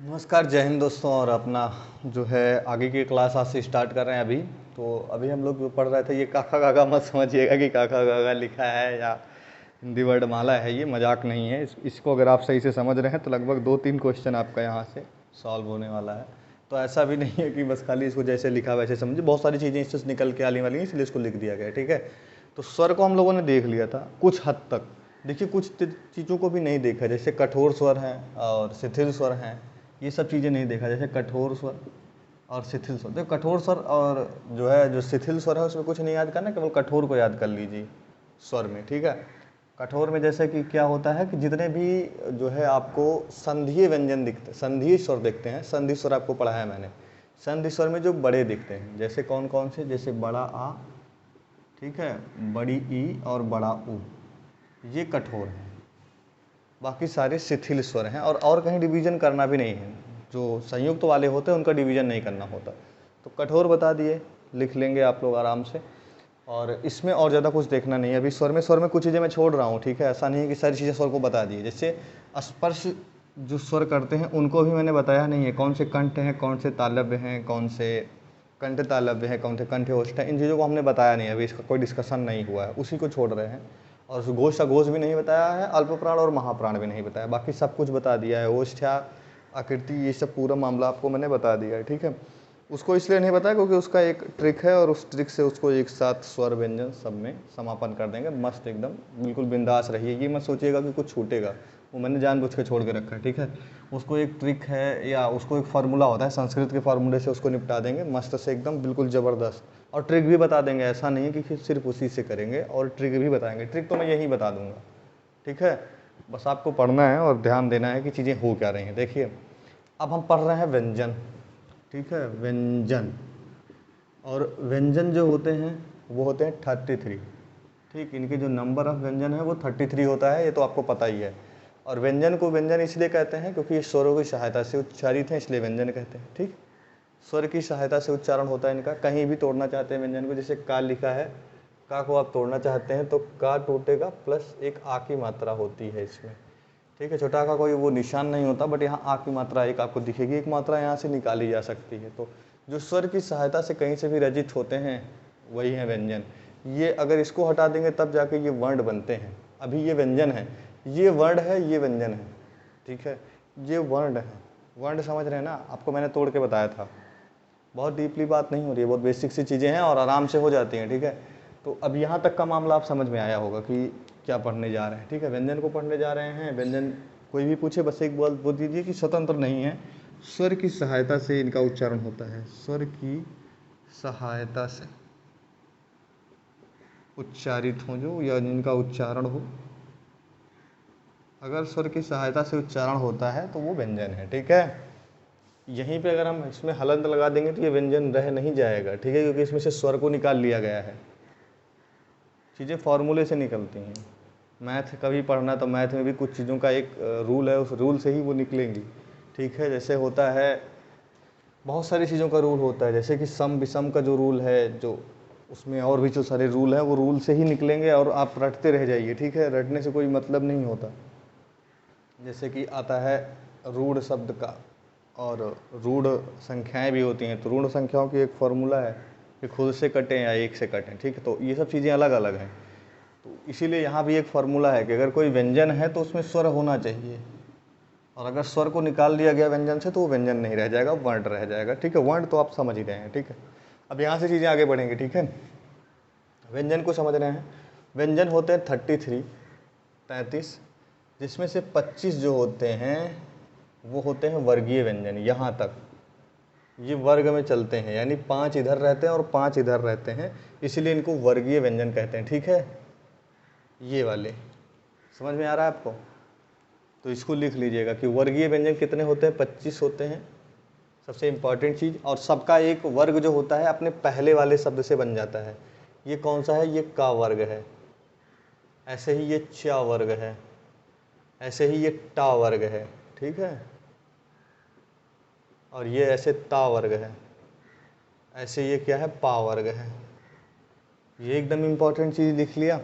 नमस्कार, जय हिंद दोस्तों। और अपना जो है आगे की क्लास आज से स्टार्ट कर रहे हैं। तो अभी हम लोग जो पढ़ रहे थे, ये काका काका मत समझिएगा कि काका काका लिखा है या हिंदी वर्णमाला है। ये मजाक नहीं है। इसको अगर आप सही से समझ रहे हैं तो लगभग 2-3 क्वेश्चन आपका यहाँ से सॉल्व होने वाला है। तो ऐसा भी नहीं है कि बस खाली इसको जैसे लिखा वैसे समझे, बहुत सारी चीज़ें इससे निकल के आने वाली हैं, इसलिए इसको लिख दिया गया है। ठीक है, तो स्वर को हम लोगों ने देख लिया था कुछ हद तक। देखिए, कुछ चीज़ों को भी नहीं देखा, जैसे कठोर स्वर हैं और शिथिल स्वर हैं। ये सब चीज़ें नहीं देखा, जैसे कठोर स्वर और शिथिल स्वर। देखो, कठोर स्वर और जो शिथिल स्वर है उसमें कुछ नहीं याद करना, केवल कठोर को याद कर लीजिए स्वर में। ठीक है, कठोर में जैसे कि क्या होता है कि जितने भी जो है आपको संधिये व्यंजन दिखते, संधिये स्वर दिखते हैं, संधि स्वर आपको पढ़ा है मैंने। संधि स्वर में जो बड़े दिखते हैं, जैसे कौन कौन से, जैसे बड़ा आ, ठीक है, बड़ी ई और बड़ा ऊ, ये कठोर है। बाकी सारे शिथिल स्वर हैं और कहीं डिवीजन करना भी नहीं है। जो संयुक्त वाले होते हैं उनका डिवीजन नहीं करना होता। तो कठोर बता दिए, लिख लेंगे आप लोग आराम से। और इसमें और ज़्यादा कुछ देखना नहीं है। अभी स्वर में कुछ चीज़ें मैं छोड़ रहा हूँ। ठीक है, ऐसा नहीं है कि सारी चीज़ें स्वर को बता दिए। जैसे स्पर्श जो स्वर करते हैं उनको भी मैंने बताया नहीं है, कौन से कंठ हैं, कौन से तालव्य हैं, कौन से कंठ तालव्य हैं, कौन से कंठ ओष्ठ हैं। इन चीज़ों को हमने बताया नहीं है, अभी इसका कोई डिस्कशन नहीं हुआ है, उसी को छोड़ रहे हैं। और घोष अघोष भी नहीं बताया है, अल्प प्राण और महाप्राण भी नहीं बताया, बाकी सब कुछ बता दिया है। ओष्ठ्या, आकृति, ये सब पूरा मामला आपको मैंने बता दिया है। ठीक है, उसको इसलिए नहीं बताया क्योंकि उसका एक ट्रिक है और उस ट्रिक से उसको एक साथ स्वर व्यंजन सब में समापन कर देंगे मस्त एकदम। बिल्कुल बिंदास रहिए, ये मत सोचिएगा कि कुछ छूटेगा, वो मैंने जानबूझ के छोड़ के रखा है। ठीक है, उसको एक ट्रिक है या उसको एक फार्मूला होता है, संस्कृत के फार्मूले से उसको निपटा देंगे मस्त से एकदम, बिल्कुल ज़बरदस्त। और ट्रिक भी बता देंगे, ऐसा नहीं है कि सिर्फ उसी से करेंगे, और ट्रिक भी बताएंगे। ट्रिक तो मैं यही बता दूंगा। ठीक है, बस आपको पढ़ना है और ध्यान देना है कि चीज़ें हो क्या रही हैं। देखिए, अब हम पढ़ रहे हैं व्यंजन। ठीक है, व्यंजन। और व्यंजन जो होते हैं वो होते हैं 33। ठीक, इनके जो नंबर ऑफ व्यंजन है वो 33 होता है, ये तो आपको पता ही है। और व्यंजन को व्यंजन इसलिए कहते हैं क्योंकि ये स्वरों की सहायता से उच्चारित हैं, इसलिए व्यंजन कहते हैं। ठीक, स्वर की सहायता से उच्चारण होता है इनका। कहीं भी तोड़ना चाहते हैं व्यंजन को, जैसे का लिखा है, का को आप तोड़ना चाहते हैं तो का टूटेगा, प्लस एक आ की मात्रा होती है इसमें। ठीक है, छोटा का कोई वो निशान नहीं होता, बट यहाँ आ की मात्रा एक आपको दिखेगी, एक मात्रा यहाँ से निकाली जा सकती है। तो जो स्वर की सहायता से कहीं से भी रचित होते हैं वही है व्यंजन। ये अगर इसको हटा देंगे तब जाके ये वर्ण बनते हैं। अभी ये व्यंजन है, ये वर्ण है, ये व्यंजन है। ठीक है, ये वर्ण है। वर्ण समझ रहे हैं ना, आपको मैंने तोड़ के बताया था। बहुत डीपली बात नहीं हो रही है, बहुत बेसिक सी चीज़ें हैं और आराम से हो जाती हैं। ठीक है, तो अब यहाँ तक का मामला आप समझ में आया होगा कि क्या पढ़ने जा रहे हैं। ठीक है, व्यंजन को पढ़ने जा रहे हैं। व्यंजन कोई भी पूछे बस एक बात बोल दीजिए कि स्वतंत्र नहीं है, स्वर की सहायता से इनका उच्चारण होता है। स्वर की सहायता से उच्चारित हो जो, या जिनका उच्चारण हो, अगर स्वर की सहायता से उच्चारण होता है तो वो व्यंजन है। ठीक है, यहीं पे अगर हम इसमें हलंत लगा देंगे तो ये व्यंजन रह नहीं जाएगा। ठीक है, क्योंकि इसमें से स्वर को निकाल लिया गया है। चीज़ें फॉर्मूले से निकलती हैं। मैथ कभी पढ़ना तो मैथ में भी कुछ चीज़ों का एक रूल है, उस रूल से ही वो निकलेंगी। ठीक है, जैसे होता है बहुत सारी चीज़ों का रूल होता है, जैसे कि सम विषम का जो रूल है, जो उसमें और भी जो सारे रूल हैं वो रूल से ही निकलेंगे और आप रटते रह जाइए। ठीक है, रटने से कोई मतलब नहीं होता। जैसे कि आता है रूढ़ शब्द का, और रूढ़ संख्याएं भी होती हैं, तो रूढ़ संख्याओं की एक फार्मूला है कि खुद से कटें या एक से कटें। ठीक है, तो ये सब चीज़ें अलग अलग हैं। तो इसीलिए यहाँ भी एक फार्मूला है कि अगर कोई व्यंजन है तो उसमें स्वर होना चाहिए, और अगर स्वर को निकाल दिया गया व्यंजन से तो वो व्यंजन नहीं रह जाएगा, वर्ण रह जाएगा। ठीक है, वर्ण तो आप समझ ही रहे हैं। ठीक है, अब यहाँ से चीज़ें आगे बढ़ेंगी। ठीक है, व्यंजन को समझ रहे हैं। व्यंजन होते हैं 33, जिसमें से 25 जो होते हैं वो होते हैं वर्गीय व्यंजन। यहाँ तक ये वर्ग में चलते हैं, यानी 5 इधर रहते हैं और 5 इधर रहते हैं, इसीलिए इनको वर्गीय व्यंजन कहते हैं। ठीक है, ये वाले समझ में आ रहा है आपको? तो इसको लिख लीजिएगा कि वर्गीय व्यंजन कितने होते हैं, 25 होते हैं। सबसे इम्पॉर्टेंट चीज़, और सबका एक वर्ग जो होता है अपने पहले वाले शब्द से बन जाता है। ये कौन सा है, ये का वर्ग है, ऐसे ही ये चा वर्ग है, ऐसे ही ये टा वर्ग है। ठीक है, और ये ऐसे ता वर्ग है, ऐसे ये क्या है, पा वर्ग है। ये एकदम इम्पॉर्टेंट चीज़ लिख लिया।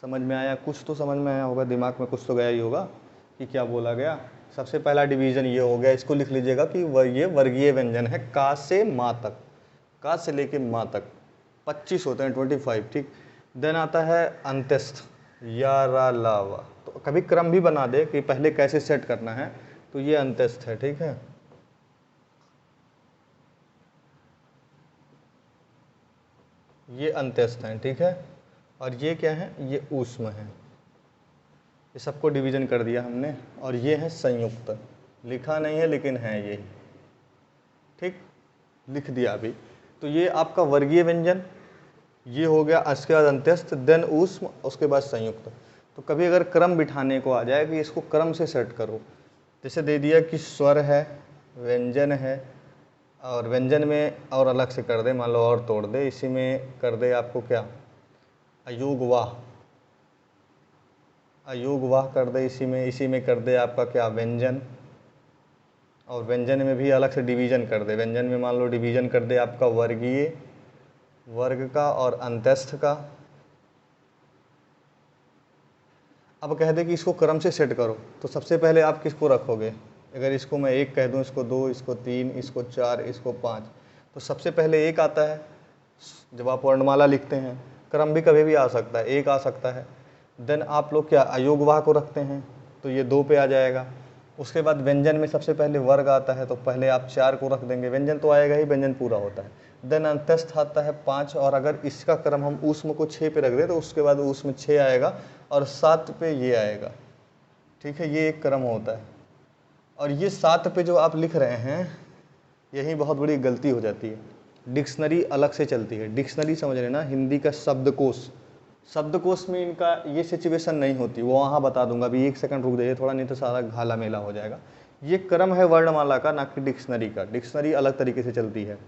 समझ में आया? कुछ तो समझ में आया होगा, दिमाग में कुछ तो गया ही होगा कि क्या बोला गया। सबसे पहला डिवीजन ये हो गया, इसको लिख लीजिएगा कि ये वर्गीय व्यंजन है, का से माँ तक, का से लेके माँ तक 25 होते हैं, 25, ठीक। देन आता है अंत्यस्थ, या रा ला वा, तो कभी क्रम भी बना दे कि पहले कैसे सेट करना है, तो ये अंत्यस्थ है, ठीक है। ये अंत्यस्थ हैं, ठीक है। और ये क्या है, ये ऊष्म है। ये सबको डिवीजन कर दिया हमने। और ये है संयुक्त, लिखा नहीं है लेकिन है यही, ठीक, लिख दिया अभी। तो ये आपका वर्गीय व्यंजन ये हो गया, उसके बाद अंत्यस्थ, देन ऊष्म, उसके बाद संयुक्त। तो कभी अगर क्रम बिठाने को आ जाए कि इसको क्रम से सेट करो, जैसे दे दिया कि स्वर है, व्यंजन है, और व्यंजन में और अलग से कर दे, मान लो और तोड़ दे, इसी में कर दे आपको क्या, अयोग वाह, अयोग वाह कर दे, इसी में कर दे आपका क्या, व्यंजन। और व्यंजन में भी अलग से डिवीजन कर दे, व्यंजन में मान लो डिवीजन कर दे आपका वर्गीय, वर्ग का और अंत्यस्थ का। अब कह दे कि इसको क्रम से सेट करो, तो सबसे पहले आप किसको रखोगे, अगर इसको मैं 1 कह दूं, इसको 2, इसको 3, इसको 4, इसको 5, तो सबसे पहले 1 आता है। जब आप वर्णमाला लिखते हैं, क्रम भी कभी भी आ सकता है, 1 आ सकता है। देन आप लोग क्या, अयोगवाह को रखते हैं, तो ये 2 पे आ जाएगा। उसके बाद व्यंजन में सबसे पहले वर्ग आता है, तो पहले आप 4 को रख देंगे, व्यंजन तो आएगा ही, व्यंजन पूरा होता है। देन अंत्यस्थ आता है 5, और अगर इसका क्रम हम ऊष्म को 6 पे रख दें, तो उसके बाद ऊष्म 6 आएगा, और 7 पे ये आएगा, ठीक है। ये एक क्रम होता है। और ये 7 पे जो आप लिख रहे हैं, यही बहुत बड़ी गलती हो जाती है। डिक्शनरी अलग से चलती है, डिक्शनरी समझ लेना, हिंदी का शब्दकोश, शब्दकोश में इनका ये सिचुएशन नहीं होती, वो वहाँ बता दूंगा। अभी 1 सेकंड रुक जाइए थोड़ा, नहीं तो सारा घाला मेला हो जाएगा। ये क्रम है वर्णमाला का, ना कि डिक्शनरी का। डिक्शनरी अलग तरीके से चलती है,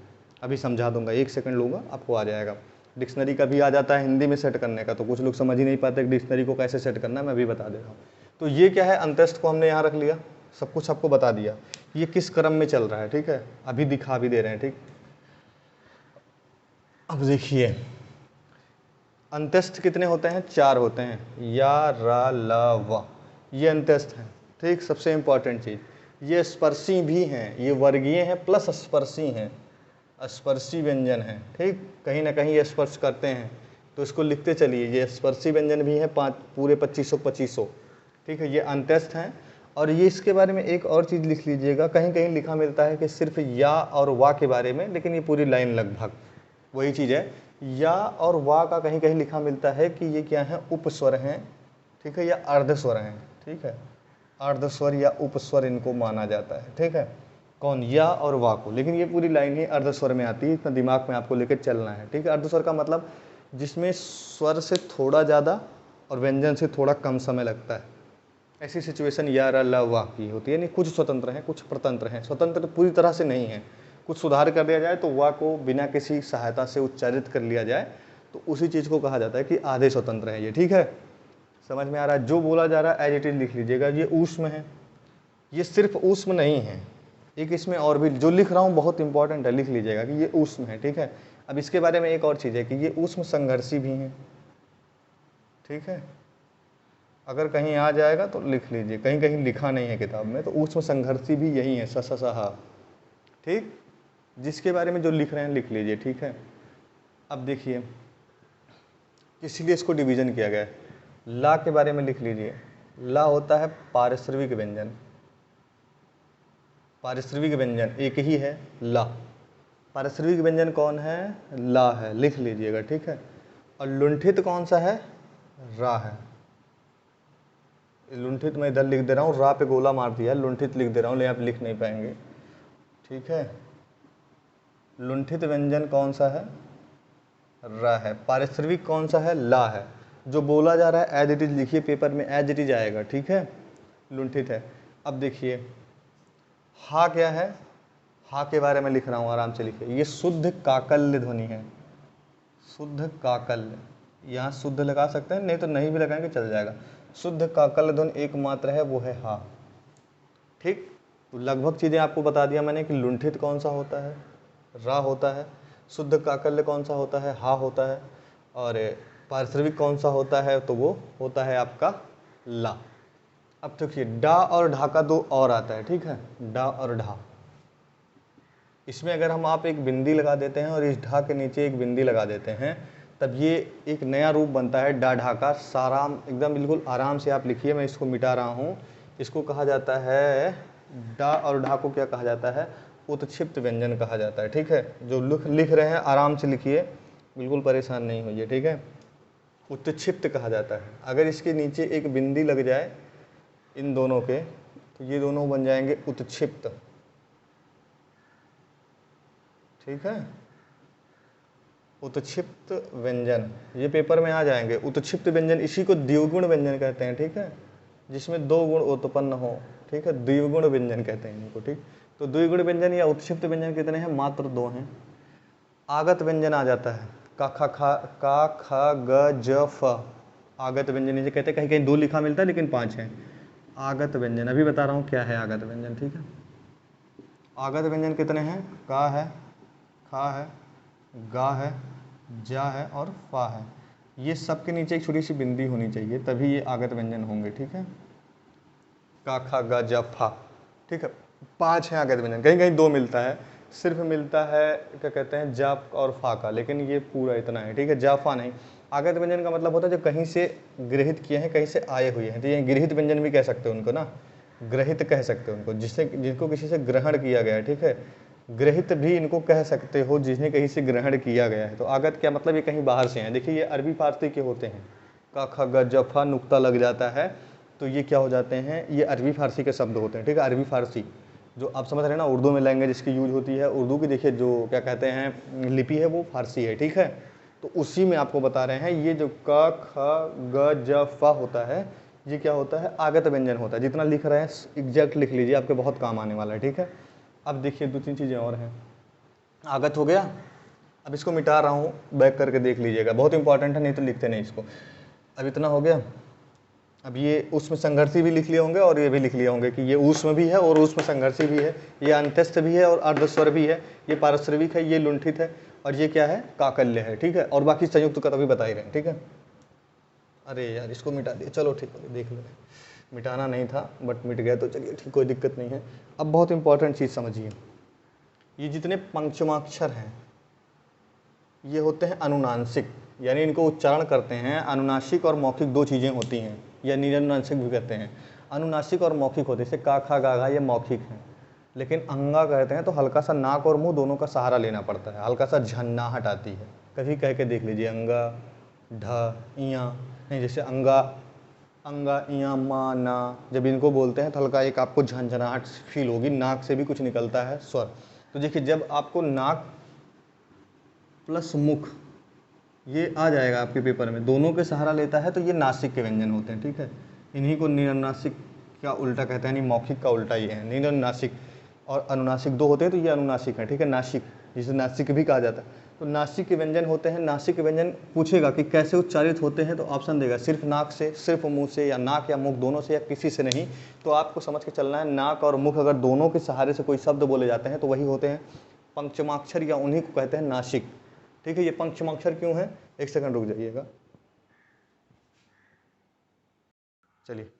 अभी समझा दूंगा, 1 सेकंड लूँगा, आपको आ जाएगा। डिक्शनरी का भी आ जाता है हिंदी में सेट करने का, तो कुछ लोग समझ ही नहीं पाते डिक्शनरी को कैसे सेट करना है, मैं भी बता दे रहा हूँ। तो ये क्या है, अंत्यस्थ को हमने यहाँ रख लिया, सब कुछ आपको बता दिया, ये किस क्रम में चल रहा है, ठीक है, अभी दिखा भी दे रहे हैं, ठीक। अब देखिए अंत्यस्थ कितने होते हैं, 4 होते हैं, या रा ला वा, ये अंत्यस्थ हैं, ठीक। सबसे इंपॉर्टेंट चीज़, ये स्पर्शी भी हैं, ये वर्गीय हैं प्लस स्पर्शी हैं, स्पर्शी व्यंजन है, ठीक। कहीं ना कहीं ये स्पर्श करते हैं, तो इसको लिखते चलिए, ये स्पर्शी व्यंजन भी है, 5 पूरे 2500, ठीक है। ये अंत्यस्थ हैं। और ये इसके बारे में एक और चीज़ लिख लीजिएगा, कहीं कहीं लिखा मिलता है कि सिर्फ या और वा के बारे में, लेकिन ये पूरी लाइन लगभग वही चीज़ है। या और वा का कहीं कहीं लिखा मिलता है कि ये क्या है, उपस्वर हैं, ठीक है, या अर्धस्वर हैं, ठीक है। अर्धस्वर या उपस्वर इनको माना जाता है, ठीक है, कौन, या और वा को। लेकिन ये पूरी लाइन ही अर्धस्वर में आती है, इतना दिमाग में आपको लेकर चलना है, ठीक है। अर्धस्वर का मतलब जिसमें स्वर से थोड़ा ज़्यादा और व्यंजन से थोड़ा कम समय लगता है, ऐसी सिचुएशन या रा ला वा की होती है। नहीं, कुछ स्वतंत्र हैं, कुछ प्रतंत्र हैं, स्वतंत्र पूरी तरह से नहीं है, कुछ सुधार कर दिया जाए तो वा को बिना किसी सहायता से उच्चारित कर लिया जाए, तो उसी चीज़ को कहा जाता है कि आधे स्वतंत्र हैं ये, ठीक है। समझ में आ रहा है, जो बोला जा रहा है एज इट इज लिख लीजिएगा। ये ऊष्म है, ये सिर्फ ऊष्म नहीं है, एक इसमें और भी जो लिख रहा हूँ बहुत इंपॉर्टेंट है, लिख लीजिएगा कि ये ऊष्म है, ठीक है। अब इसके बारे में एक और चीज़ है कि ये ऊष्म संघर्षी भी हैं, ठीक है। अगर कहीं आ जाएगा तो लिख लीजिए, कहीं कहीं लिखा नहीं है किताब में, तो ऊष्म संघर्षी भी यही है, स स हा, ठीक। जिसके बारे में जो लिख रहे हैं लिख लीजिए, ठीक है। अब देखिए इसीलिए इसको डिवीजन किया गया है। ला के बारे में लिख लीजिए, ला होता है पारिश्रविक व्यंजन, पारिश्रविक व्यंजन एक ही है, ला। पारिश्रविक व्यंजन कौन है, ला है, लिख लीजिएगा, ठीक है। और लुंठित कौन सा है, रा है। लुंठित मैं इधर लिख दे रहा हूँ, रा पे गोला मार दिया, लुंठित लिख दे रहा हूँ, लेकिन आप लिख नहीं पाएंगे, ठीक है। लुंठित व्यंजन कौन सा है, रा है। पारिश्रविक कौन सा है, ला है। जो बोला जा रहा है एज इट इज लिखिए, पेपर में एज इट इज आएगा, ठीक है। लुंठित है। अब देखिए हा क्या है, हा के बारे में लिख रहा हूँ, आराम से लिखिए। ये शुद्ध काकल्य ध्वनि है, शुद्ध काकल्य, यहाँ शुद्ध लगा सकते हैं, नहीं तो नहीं भी लगाएंगे चल जाएगा। शुद्ध काकल्य ध्वनि एकमात्र है, वो है हा, ठीक। तो लगभग चीज़ें आपको बता दिया मैंने कि लुंठित कौन सा होता है, रा होता है, शुद्ध काकल्य कौन सा होता है, हा होता है, और पारिश्रविक कौन सा होता है, तो वो होता है आपका ला, अब देखिए डा और ढा का दो और आता है, ठीक है, डा और ढा। इसमें अगर हम आप एक बिंदी लगा देते हैं और इस ढा के नीचे एक बिंदी लगा देते हैं, तब ये एक नया रूप बनता है डा ढा का। साराम एकदम बिल्कुल आराम से आप लिखिए, मैं इसको मिटा रहा हूँ। इसको कहा जाता है, डा और ढा को क्या कहा जाता है, उत्क्षिप्त व्यंजन कहा जाता है, ठीक है। जो लिख रहे हैं आराम से लिखिए, बिल्कुल परेशान नहीं होइए, ठीक है। उत्क्षिप्त कहा जाता है। अगर इसके नीचे एक बिंदी लग जाए इन दोनों के, तो ये दोनों बन जाएंगे उत्क्षिप्त, ठीक है। उत्क्षिप्त व्यंजन ये पेपर में आ जाएंगे। उत्क्षिप्त व्यंजन इसी को द्विगुण व्यंजन कहते हैं, ठीक है, जिसमें दो गुण उत्पन्न हो, ठीक है, द्विगुण व्यंजन कहते हैं इनको, ठीक। तो द्विगुण व्यंजन या उत्क्षिप्त व्यंजन कितने हैं, मात्र दो हैं। आगत व्यंजन आ जाता है, का ख ग ज फ, आगत व्यंजन इसे कहते हैं। कहीं कहीं दो लिखा मिलता है लेकिन पांच है। आगत व्यंजन अभी बता रहा हूँ क्या है आगत व्यंजन, ठीक है। आगत व्यंजन कितने हैं, का है, खा है, गा है, जा है और फा है। ये सबके नीचे एक छोटी सी बिंदी होनी चाहिए, तभी ये आगत व्यंजन होंगे, ठीक है। का खा गा जा फा, ठीक है। पांच है आगत व्यंजन, कहीं कहीं दो मिलता है, सिर्फ मिलता है क्या कहते हैं जा और फा का, लेकिन ये पूरा इतना है, ठीक है, जा फा नहीं। आगत व्यंजन का मतलब होता है जो कहीं से गृहित किए हैं, कहीं से आए हुए हैं, तो ये गृहित व्यंजन भी कह सकते हैं उनको ना, ग्रहित कह सकते हो उनको, जिससे जिनको किसी से ग्रहण किया गया है, ठीक है। ग्रहित भी इनको कह सकते हो, जिसने कहीं से ग्रहण किया गया है। तो आगत क्या मतलब, ये कहीं बाहर से हैं। देखिए ये अरबी फारसी के होते हैं, का ख ग ज फा नुक्ता लग जाता है, तो ये क्या हो जाते हैं, ये अरबी फारसी के शब्द होते हैं, ठीक है। अरबी फारसी जो आप समझ रहे हैं ना, उर्दू में लैंग्वेज इसकी यूज होती है। उर्दू की देखिए जो क्या कहते हैं लिपि है वो फारसी है, ठीक है। तो उसी में आपको बता रहे हैं, ये जो क ख ग ज फा होता है, ये क्या होता है, आगत व्यंजन होता है। जितना लिख रहे हैं एग्जैक्ट लिख लीजिए, आपके बहुत काम आने वाला है, ठीक है। अब देखिए दो तीन चीज़ें और हैं। आगत हो गया, अब इसको मिटा रहा हूँ, बैक करके देख लीजिएगा, बहुत इंपॉर्टेंट है, नहीं तो लिखते नहीं इसको। अब इतना हो गया। अब ये उसमें संघर्षी भी लिख लिए होंगे और ये भी लिख लिए होंगे कि ये ऊष्म भी है और ऊष्म संघर्षी भी है, ये अंत्यस्थ भी है और अर्धस्वर भी है, ये पारस्रविक है, ये लुंठित है, और ये क्या है, काकल्य है, ठीक है। और बाकी संयुक्त का तभी बता ही रहे हैं, ठीक है। अरे यार इसको मिटा दिया, चलो ठीक है, देख लो, मिटाना नहीं था बट मिट गया तो चलिए ठीक, कोई दिक्कत नहीं है। अब बहुत इंपॉर्टेंट चीज़ समझिए, ये जितने पंचमाक्षर हैं ये होते हैं अनुनासिक, यानी इनको उच्चारण करते हैं। अनुनासिक और मौखिक दो चीज़ें होती हैं, या निरनुनासिक भी कहते हैं। अनुनासिक और मौखिक होते हैं, जैसे का खा गा घा ये मौखिक हैं, लेकिन अंगा कहते हैं तो हल्का सा नाक और मुंह दोनों का सहारा लेना पड़ता है, हल्का सा झन्नाहट आती है। कभी कह के देख लीजिए, अंगा ढ इया नहीं, जैसे अंगा अंगा इया मा ना, जब इनको बोलते हैं तो हल्का एक आपको झंझनाहट फील होगी, नाक से भी कुछ निकलता है स्वर। तो देखिए जब आपको नाक प्लस मुख ये आ जाएगा आपके पेपर में, दोनों के सहारा लेता है, तो ये नासिक के व्यंजन होते हैं, ठीक है। इन्हीं को निरनुनासिक का उल्टा कहते हैं, यानी मौखिक का उल्टा ये है। निरनुनासिक और अनुनासिक दो होते हैं, तो ये अनुनासिक है, ठीक है। नासिक जिसे नासिक भी कहा जाता है, तो नासिक के व्यंजन होते हैं। नासिक के व्यंजन पूछेगा कि कैसे उच्चारित होते हैं, तो ऑप्शन देगा सिर्फ नाक से, सिर्फ मुंह से, या नाक या मुख दोनों से, या किसी से नहीं। तो आपको समझ के चलना है, नाक और मुख अगर दोनों के सहारे से कोई शब्द बोले जाते हैं तो वही होते हैं पंचमाक्षर, या उन्हीं को कहते हैं नासिक, ठीक है। ये पंचमाक्षर क्यों है, एक सेकंड रुक जाइएगा। चलिए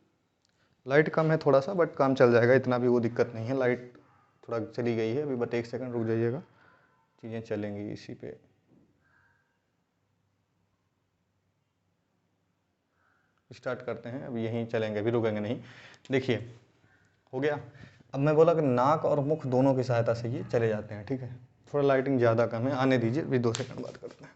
लाइट कम है थोड़ा सा, बट काम चल जाएगा, इतना भी वो दिक्कत नहीं है। लाइट थोड़ा चली गई है अभी, बट एक सेकंड रुक जाइएगा, चीज़ें चलेंगी इसी पे। स्टार्ट करते हैं, अभी यहीं चलेंगे, अभी रुकेंगे नहीं। देखिए हो गया। अब मैं बोला कि नाक और मुख दोनों की सहायता से ये चले जाते हैं, ठीक है। थोड़ा लाइटिंग ज़्यादा कम है, आने दीजिए, अभी 2 सेकंड बात करते हैं।